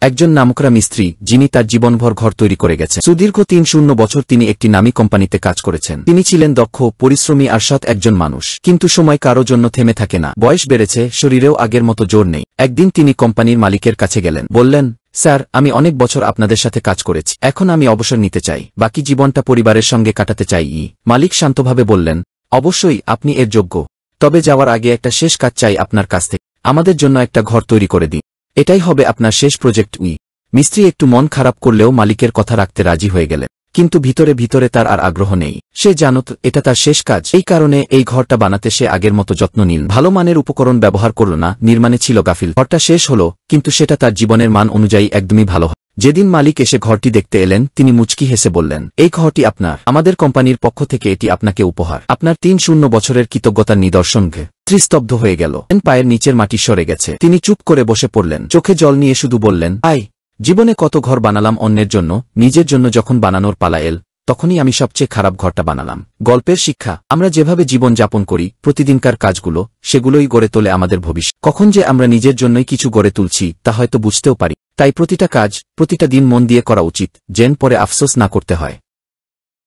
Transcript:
একজন নামকরা মিস্ত্রি, যিনি তার জীবনভর ঘর তৈরি করে গেছেন। সুদীর্ঘ ৩-০ বছর তিনি একটি নামী কোম্পানিতে কাজ করেছেন। তিনি ছিলেন দক্ষ, পরিশ্রমী আর সৎ একজন মানুষ। কিন্তু সময় কারো জন্য থেমে থাকে না। বয়স বেড়েছে, শরীরেও আগের মতো জোর নেই। একদিন তিনি কোম্পানির মালিকের কাছে গেলেন। বললেন, স্যার, আমি অনেক বছর আপনাদের সাথে কাজ করেছি। এখন আমি অবসর নিতে চাই। বাকি জীবনটা পরিবারের সঙ্গে কাটাতে চাই। মালিক শান্তভাবে বললেন, অবশ্যই, আপনি এর যোগ্য। তবে যাওয়ার আগে একটা শেষ কাজ চাই আপনার কাছ থেকে। আমাদের জন্য একটা ঘর তৈরি করে দিন। এটাই হবে আপনার শেষ প্রজেক্ট। মিস্ত্রি একটু মন খারাপ করলেও মালিকের কথা রাখতে রাজি হয়ে গেলেন। কিন্তু ভিতরে ভিতরে তার আর আগ্রহ নেই। সে জানত এটা তার শেষ কাজ। এই কারণে এই ঘরটা বানাতে সে আগের মতো যত্ন নিল। ভালো মানের উপকরণ ব্যবহার করল না, নির্মাণে ছিল গাফিল। ঘরটা শেষ হল, কিন্তু সেটা তার জীবনের মান অনুযায়ী একদমই ভালো হয়। যেদিন মালিক এসে ঘরটি দেখতে এলেন, তিনি মুচকি হেসে বললেন, এই ঘরটি আপনার। আমাদের কোম্পানির পক্ষ থেকে এটি আপনাকে উপহার। আপনার ৩-০ বছরের কৃতজ্ঞতার নিদর্শন। স্তব্ধ হয়ে গেল। পায়ের নিচের মাটি সরে গেছে। তিনি চুপ করে বসে পড়লেন। চোখে জল নিয়ে শুধু বললেন, জীবনে কত ঘর বানালাম অন্যের জন্য, নিজের জন্য যখন বানানোর পালা এল, তখনই আমি সবচেয়ে খারাপ ঘরটা বানালাম। গল্পের শিক্ষা, আমরা যেভাবে জীবন যাপন করি, প্রতিদিনকার কাজগুলো, সেগুলোই গড়ে তোলে আমাদের ভবিষ্যৎ। কখন যে আমরা নিজের জন্যই কিছু গড়ে তুলছি তা হয়তো বুঝতেও পারি। তাই প্রতিটা কাজ, প্রতিটা দিন মন দিয়ে করা উচিত, যেন পরে আফসোস না করতে হয়।